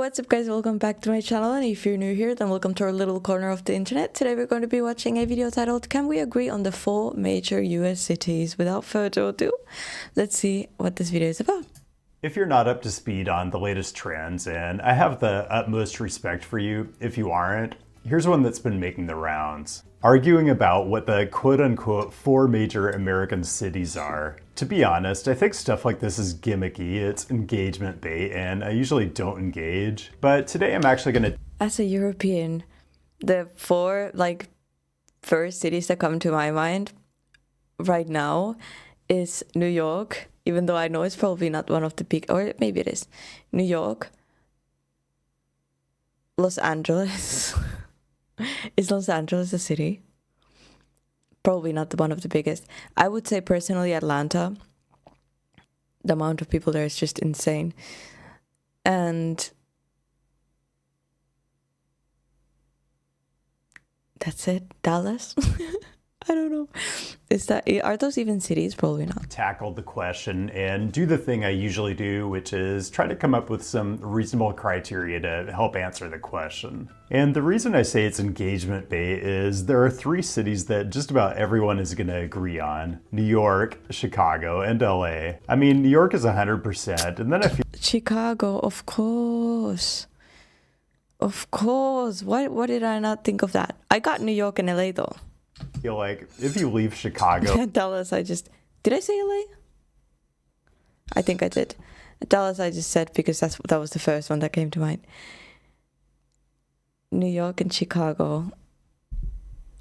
What's up guys, welcome back to my channel, and if you're new here then welcome to our little corner of the internet. Today we're going to be watching a video titled Can We Agree on the 4 Major US Cities? Without further ado, let's see what this video is about. If you're not up to speed on the latest trends, and I have the utmost respect for you if you aren't, here's one that's been making the rounds. Arguing about what the quote-unquote 4 major American cities are. To be honest, I think stuff like this is gimmicky, it's engagement bait, and I usually don't engage. But today I'm actually gonna... As a European, the 4 first cities that come to my mind right now is New York, even though I know it's probably not one of the big, or maybe it is. New York, Los Angeles. Is Los Angeles a city? Probably not one of the biggest. I would say personally Atlanta. The amount of people there is just insane. And that's it. Dallas? I don't know. Are those even cities? Probably not. Tackle the question and do the thing I usually do, which is try to come up with some reasonable criteria to help answer the question. And the reason I say it's engagement bait is there are 3 cities that just about everyone is going to agree on. New York, Chicago, and LA. I mean, New York is 100%, and then I feel... Chicago, of course. Of course. Why did I not think of that? I got New York and LA though. Feel like if you leave Chicago... Dallas, did I say LA? I think I did. Dallas I just said because that was the first one that came to mind. New York and Chicago.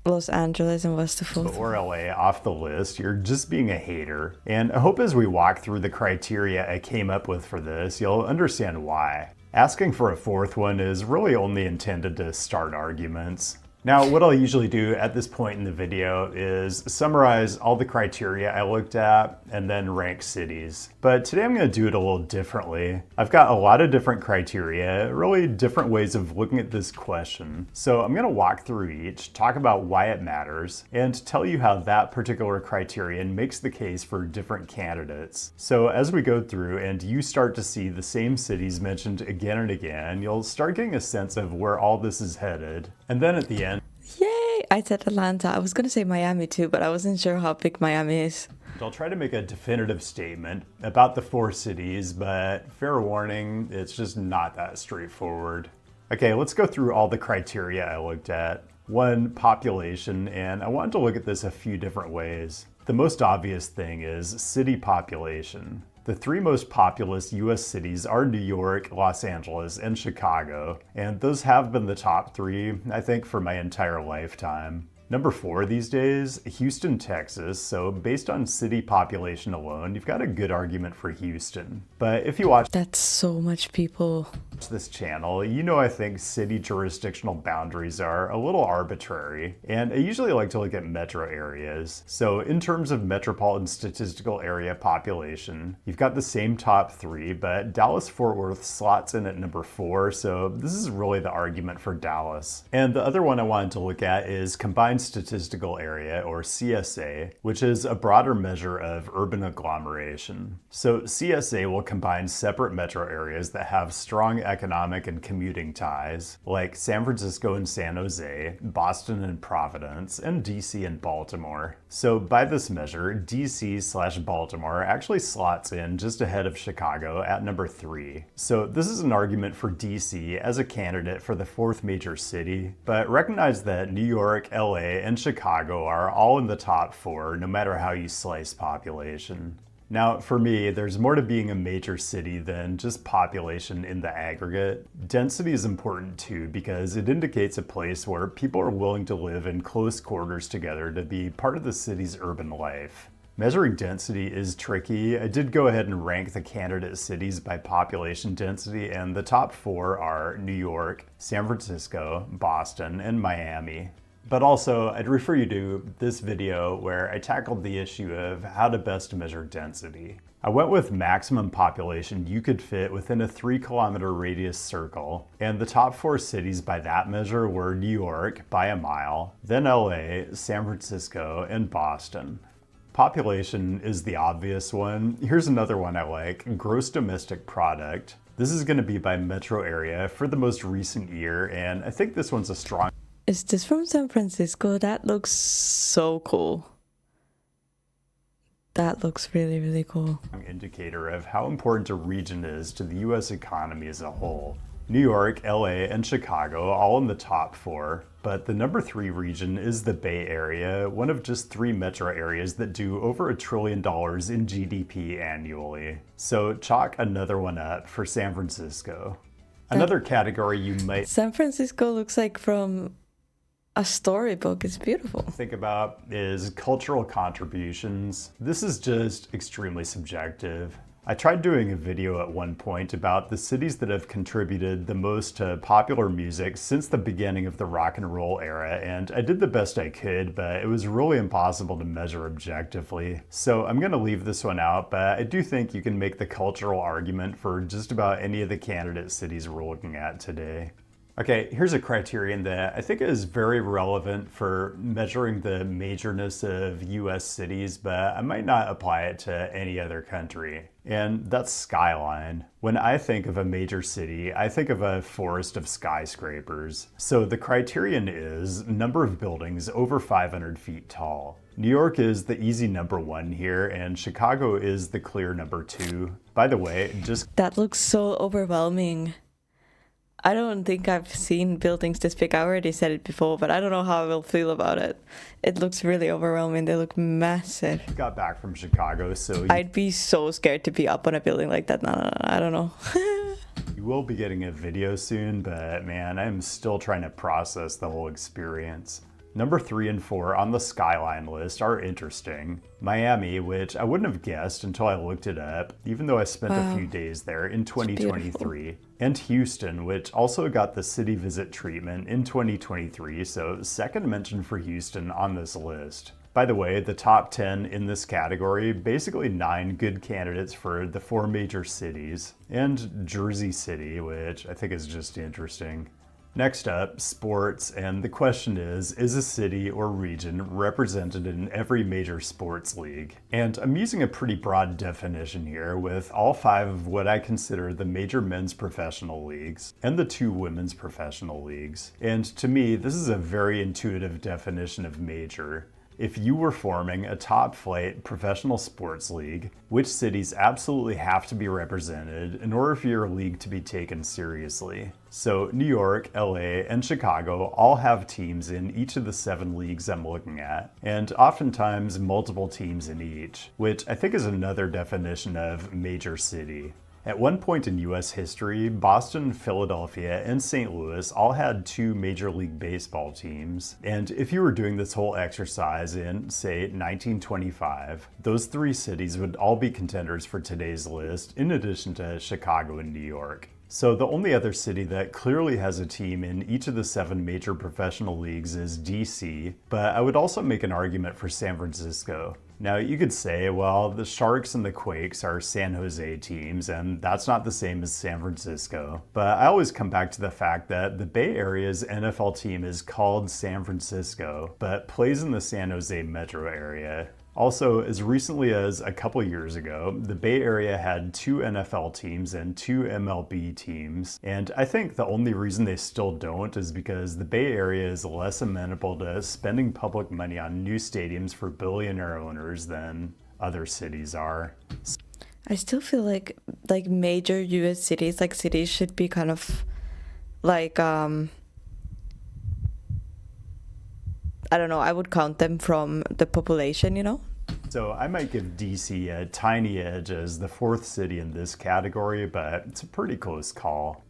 Los Angeles, and what's the 4th? Or LA off the list, you're just being a hater. And I hope as we walk through the criteria I came up with for this, you'll understand why. Asking for a 4th one is really only intended to start arguments. Now, what I'll usually do at this point in the video is summarize all the criteria I looked at and then rank cities. But today I'm going to do it a little differently. I've got a lot of different criteria, really different ways of looking at this question. So I'm going to walk through each, talk about why it matters, and tell you how that particular criterion makes the case for different candidates. So as we go through and you start to see the same cities mentioned again and again, you'll start getting a sense of where all this is headed. And then at the end, yay! I said Atlanta. I was going to say Miami too, but I wasn't sure how big Miami is. I'll try to make a definitive statement about the 4 cities, but fair warning, it's just not that straightforward. Okay, let's go through all the criteria I looked at. 1, population, and I wanted to look at this a few different ways. The most obvious thing is city population. The 3 most populous US cities are New York, Los Angeles, and Chicago, and those have been the top 3, I think, for my entire lifetime. Number 4 these days, Houston, Texas, so based on city population alone, you've got a good argument for Houston. But if you watch... That's so much people. ...this channel, you know I think city jurisdictional boundaries are a little arbitrary, and I usually like to look at metro areas. So in terms of metropolitan statistical area population, you've got the same top 3, but Dallas-Fort Worth slots in at number 4, so this is really the argument for Dallas. And the other one I wanted to look at is combined statistical area, or CSA, which is a broader measure of urban agglomeration. So CSA will combine separate metro areas that have strong economic and commuting ties, like San Francisco and San Jose, Boston and Providence, and DC and Baltimore. So by this measure, DC/Baltimore actually slots in just ahead of Chicago at number 3. So this is an argument for DC as a candidate for the 4th major city, but recognize that New York, LA, and Chicago are all in the top 4, no matter how you slice population. Now, for me, there's more to being a major city than just population in the aggregate. Density is important too, because it indicates a place where people are willing to live in close quarters together to be part of the city's urban life. Measuring density is tricky. I did go ahead and rank the candidate cities by population density, and the top 4 are New York, San Francisco, Boston, and Miami. But also, I'd refer you to this video where I tackled the issue of how to best measure density. I went with maximum population you could fit within a 3-kilometer radius circle, and the top 4 cities by that measure were New York by a mile, then LA, San Francisco, and Boston. Population is the obvious one. Here's another one I like, gross domestic product. This is going to be by metro area for the most recent year, and I think this one's a strong Is this from San Francisco? That looks so cool. That looks really, really cool. indicator of how important a region is to the US economy as a whole. New York, LA, and Chicago all in the top 4, but the number 3 region is the Bay Area, one of just 3 metro areas that do over $1 trillion in GDP annually. So chalk another one up for San Francisco. Another category you might San Francisco looks like from a storybook. It's beautiful. think about is cultural contributions. This is just extremely subjective. I tried doing a video at one point about the cities that have contributed the most to popular music since the beginning of the rock and roll era, and I did the best I could, but it was really impossible to measure objectively. So I'm gonna leave this one out, but I do think you can make the cultural argument for just about any of the candidate cities we're looking at today. Okay, here's a criterion that I think is very relevant for measuring the majorness of US cities, but I might not apply it to any other country. And that's skyline. When I think of a major city, I think of a forest of skyscrapers. So the criterion is number of buildings over 500 feet tall. New York is the easy number 1 here, and Chicago is the clear number 2. By the way, just That looks so overwhelming. I don't think I've seen buildings this big. I already said it before, but I don't know how I will feel about it. It looks really overwhelming. They look massive. got back from Chicago, so I'd be so scared to be up on a building like that. No, I don't know. you will be getting a video soon, but man, I'm still trying to process the whole experience. Number 3 and 4 on the skyline list are interesting. Miami, which I wouldn't have guessed until I looked it up, even though I spent a few days there in 2023. And Houston, which also got the city visit treatment in 2023, so second mention for Houston on this list. By the way, the top 10 in this category, basically 9 good candidates for the 4 major cities, and Jersey City, which I think is just interesting. Next up, sports, and the question is a city or region represented in every major sports league? And I'm using a pretty broad definition here with all 5 of what I consider the major men's professional leagues and the 2 women's professional leagues. And to me, this is a very intuitive definition of major. If you were forming a top-flight professional sports league, which cities absolutely have to be represented in order for your league to be taken seriously? So New York, LA, and Chicago all have teams in each of the 7 leagues I'm looking at, and oftentimes multiple teams in each, which I think is another definition of major city. At one point in US history, Boston, Philadelphia, and St. Louis all had 2 Major League Baseball teams. And if you were doing this whole exercise in, say, 1925, those 3 cities would all be contenders for today's list, in addition to Chicago and New York. So the only other city that clearly has a team in each of the 7 major professional leagues is DC, but I would also make an argument for San Francisco. Now you could say, well, the Sharks and the Quakes are San Jose teams, and that's not the same as San Francisco. But I always come back to the fact that the Bay Area's NFL team is called San Francisco, but plays in the San Jose metro area. Also, as recently as a couple years ago, the Bay Area had 2 NFL teams and 2 MLB teams, and I think the only reason they still don't is because the Bay Area is less amenable to spending public money on new stadiums for billionaire owners than other cities are. I still feel like major US cities, like cities should be kind of like I don't know, I would count them from the population, you know? So I might give DC a tiny edge as the 4th city in this category, but it's a pretty close call.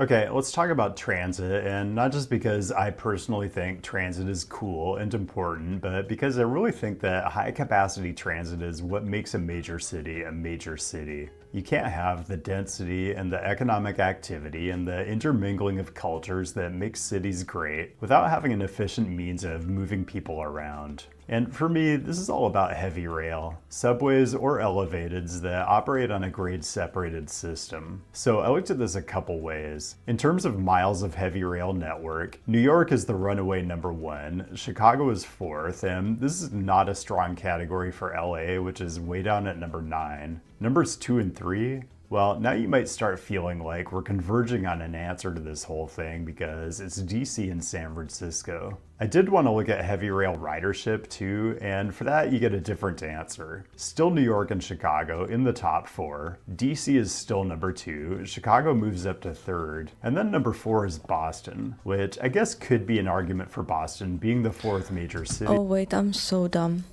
Okay, let's talk about transit, and not just because I personally think transit is cool and important, but because I really think that high capacity transit is what makes a major city a major city. You can't have the density and the economic activity and the intermingling of cultures that makes cities great without having an efficient means of moving people around. And for me, this is all about heavy rail, subways or elevateds that operate on a grade-separated system. So I looked at this a couple ways. In terms of miles of heavy rail network, New York is the runaway number 1, Chicago is 4th, and this is not a strong category for LA, which is way down at number 9. Numbers 2 and 3, Well, now you might start feeling like we're converging on an answer to this whole thing because it's DC and San Francisco. I did want to look at heavy rail ridership too, and for that you get a different answer. Still New York and Chicago in the top 4. DC is still number 2, Chicago moves up to 3rd, and then number 4 is Boston, which I guess could be an argument for Boston being the 4th major city. Oh wait, I'm so dumb.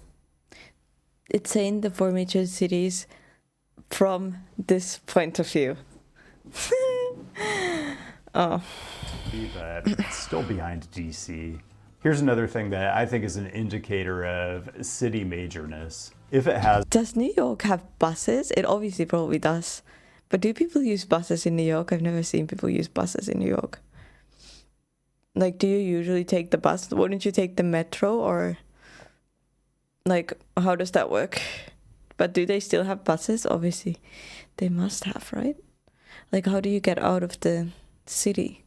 It's saying the 4 major cities from this point of view. Oh. But it's still behind DC. Here's another thing that I think is an indicator of city majorness. If it has... Does New York have buses? It obviously probably does. But do people use buses in New York? I've never seen people use buses in New York. Like, do you usually take the bus? Wouldn't you take the metro? Or, like, how does that work? But do they still have buses? Obviously, they must have, right? Like, how do you get out of the city?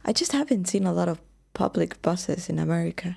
I just haven't seen a lot of public buses in America.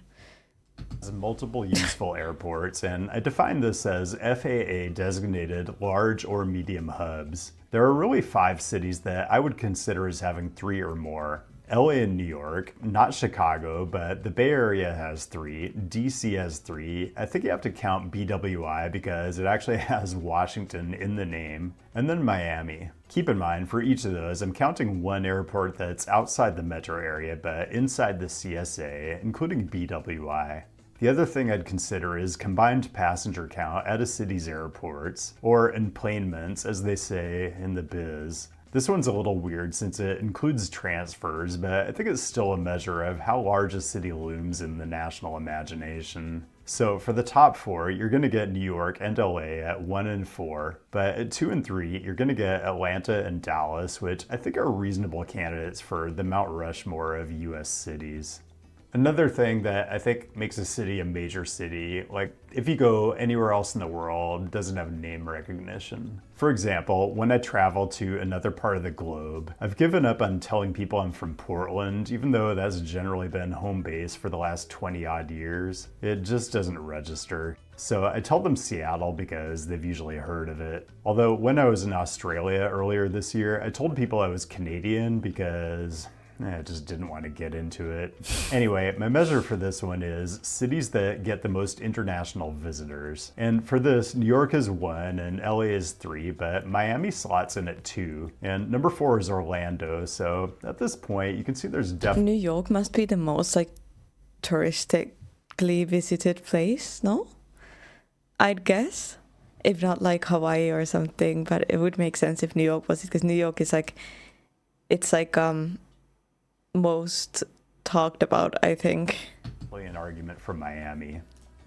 Multiple useful airports, and I define this as FAA designated large or medium hubs. There are really 5 cities that I would consider as having 3 or more. LA and New York, not Chicago, but the Bay Area has 3, DC has 3. I think you have to count BWI because it actually has Washington in the name, and then Miami. Keep in mind, for each of those, I'm counting 1 airport that's outside the metro area, but inside the CSA, including BWI. The other thing I'd consider is combined passenger count at a city's airports, or enplanements, as they say in the biz. This one's a little weird since it includes transfers, but I think it's still a measure of how large a city looms in the national imagination. So for the top 4, you're going to get New York and LA at 1 and 4, but at 2 and 3, you're going to get Atlanta and Dallas, which I think are reasonable candidates for the Mount Rushmore of US cities. Another thing that I think makes a city a major city, like if you go anywhere else in the world, doesn't have name recognition. For example, when I travel to another part of the globe, I've given up on telling people I'm from Portland, even though that's generally been home base for the last 20 odd years. It just doesn't register. So I tell them Seattle because they've usually heard of it. Although when I was in Australia earlier this year, I told people I was Canadian because I just didn't want to get into it. Anyway, my measure for this one is cities that get the most international visitors. And for this, New York is 1 and LA is 3, but Miami slots in at 2. And number 4 is Orlando. So at this point, you can see there's definitely... New York must be the most, like, touristically visited place, no? I'd guess. If not, like, Hawaii or something. But it would make sense if New York was it, because New York is, like... It's, like, most talked about, I think. An argument for Miami.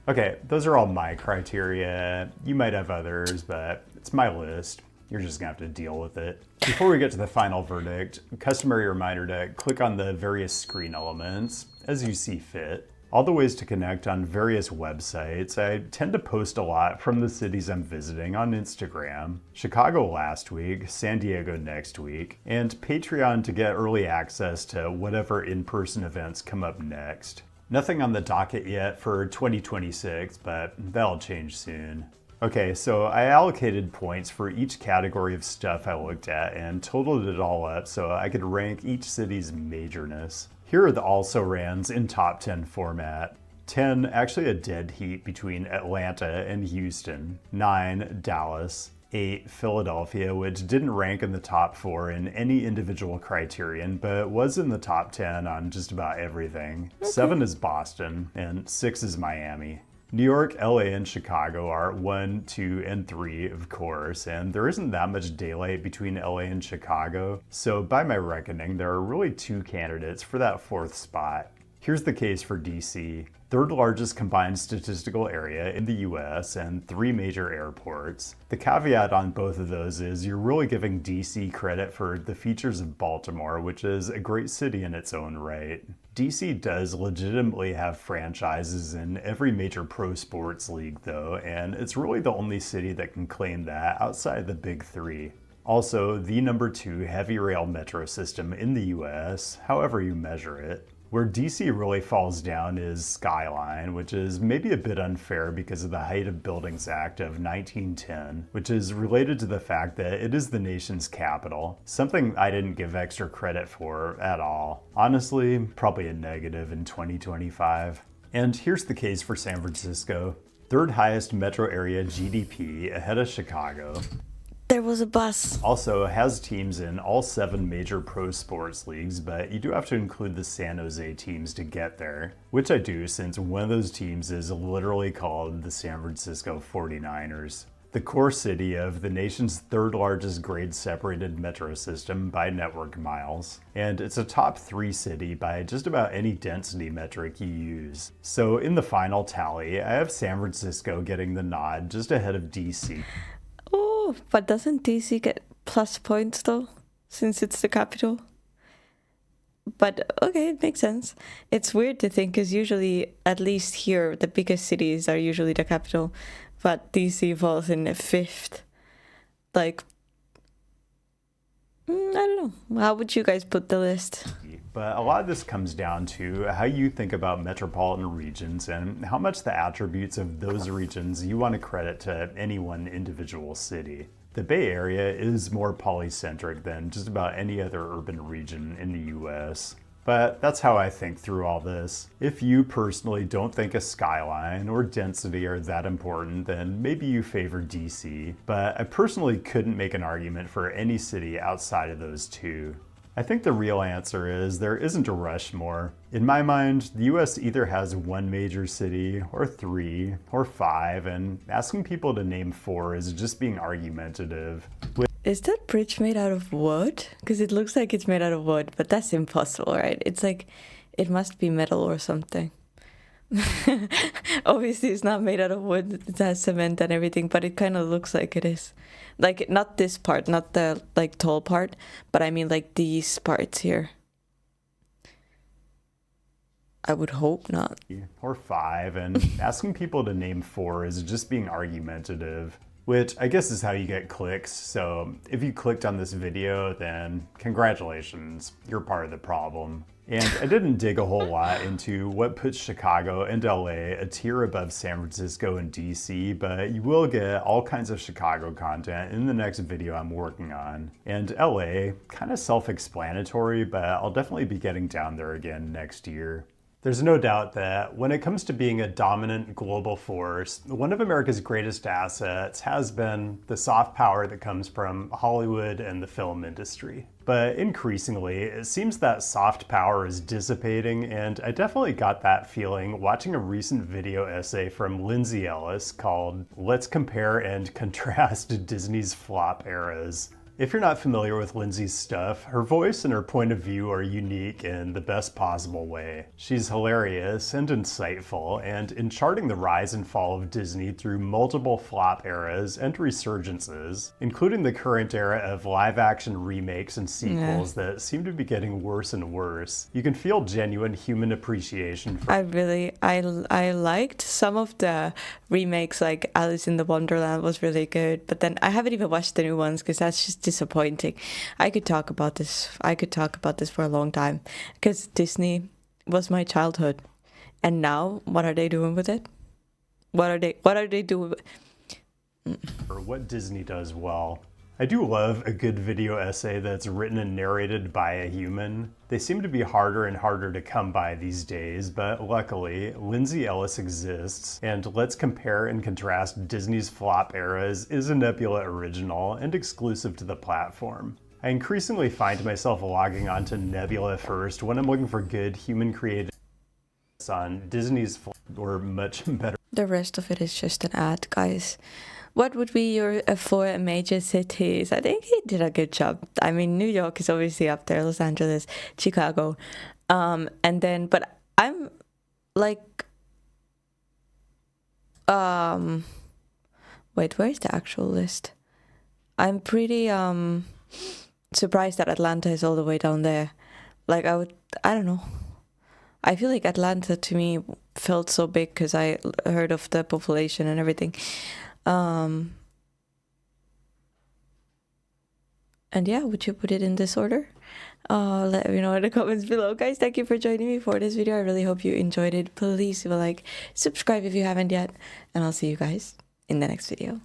Okay, those are all my criteria. You might have others, but it's my list. You're just gonna have to deal with it. Before we get to the final verdict, customary reminder to click on the various screen elements as you see fit. All the ways to connect on various websites. I tend to post a lot from the cities I'm visiting on Instagram. Chicago last week, San Diego next week, and Patreon to get early access to whatever in-person events come up next. Nothing on the docket yet for 2026, but that'll change soon. Okay, so I allocated points for each category of stuff I looked at and totaled it all up so I could rank each city's majorness. Here are the also-rans in top 10 format. 10, actually a dead heat between Atlanta and Houston. 9, Dallas. 8, Philadelphia, which didn't rank in the top 4 in any individual criterion, but was in the top 10 on just about everything. Okay. 7 is Boston, and 6 is Miami. New York, LA, and Chicago are 1, 2, and 3, of course, and there isn't that much daylight between LA and Chicago, so by my reckoning, there are really 2 candidates for that 4th spot. Here's the case for DC. 3rd largest combined statistical area in the US and 3 major airports. The caveat on both of those is you're really giving DC credit for the features of Baltimore, which is a great city in its own right. DC does legitimately have franchises in every major pro sports league though, and it's really the only city that can claim that outside the big 3. Also, the number 2 heavy rail metro system in the US, however you measure it. Where DC really falls down is skyline, which is maybe a bit unfair because of the Height of Buildings Act of 1910, which is related to the fact that it is the nation's capital, something I didn't give extra credit for at all. Honestly, probably a negative in 2025. And here's the case for San Francisco. Third highest metro area GDP ahead of Chicago. There was a bus. Also has teams in all 7 major pro sports leagues, but you do have to include the San Jose teams to get there, which I do since one of those teams is literally called the San Francisco 49ers. The core city of the nation's 3rd largest grade-separated metro system by network miles, and it's a top 3 city by just about any density metric you use. So in the final tally, I have San Francisco getting the nod just ahead of DC. Oh, but doesn't DC get plus points though, since it's the capital? But okay, it makes sense. It's weird to think because usually, at least here, the biggest cities are usually the capital, but DC falls in the 5th. Like, I don't know. How would you guys put the list? But a lot of this comes down to how you think about metropolitan regions and how much the attributes of those regions you want to credit to any one individual city. The Bay Area is more polycentric than just about any other urban region in the US. But that's how I think through all this. If you personally don't think a skyline or density are that important, then maybe you favor DC. But I personally couldn't make an argument for any city outside of those two. I think the real answer is there isn't a Rushmore. In my mind, the US either has 1 major city, or 3, or 5, and asking people to name 4 is just being argumentative. Is that bridge made out of wood? Because it looks like it's made out of wood, but that's impossible, right? It's like, it must be metal or something. Obviously, it's not made out of wood. It has cement and everything, but it kind of looks like it is. Like, not this part, not the, like, tall part, but I mean, like, these parts here. I would hope not. Or 5, and asking people to name 4 is just being argumentative. Which I guess is how you get clicks, so if you clicked on this video, then congratulations, you're part of the problem. And I didn't dig a whole lot into what puts Chicago and LA a tier above San Francisco and DC, but you will get all kinds of Chicago content in the next video I'm working on. And LA, kind of self-explanatory, but I'll definitely be getting down there again next year. There's no doubt that when it comes to being a dominant global force, one of America's greatest assets has been the soft power that comes from Hollywood and the film industry. But increasingly, it seems that soft power is dissipating, and I definitely got that feeling watching a recent video essay from Lindsay Ellis called "Let's Compare and Contrast Disney's Flop Eras." If you're not familiar with Lindsay's stuff, her voice and her point of view are unique in the best possible way. She's hilarious and insightful, and in charting the rise and fall of Disney through multiple flop eras and resurgences, including the current era of live-action remakes and sequels that seem to be getting worse and worse, you can feel genuine human appreciation for— I liked some of the remakes, like Alice in the Wonderland was really good, but then I haven't even watched the new ones because that's just disappointing. I could talk about this for a long time because Disney was my childhood, and now what are they doing with it? What are they doing? Or what Disney does well. I do love a good video essay that's written and narrated by a human. They seem to be harder and harder to come by these days, but luckily, Lindsay Ellis exists, and Let's Compare and Contrast Disney's Flop Eras is a Nebula original and exclusive to the platform. I increasingly find myself logging onto Nebula first when I'm looking for good human-created on Disney's or much better. The rest of it is just an ad, guys. What would be your 4 major cities? I think he did a good job. I mean, New York is obviously up there, Los Angeles, Chicago. And then, but I'm like, wait, where's the actual list? I'm pretty surprised that Atlanta is all the way down there. Like, I don't know. I feel like Atlanta to me felt so big because I heard of the population and everything. And yeah, would you put it in this order? Let me know in the comments below. Guys, thank you for joining me for this video. I really hope you enjoyed it. Please leave a like, subscribe if you haven't yet, and I'll see you guys in the next video.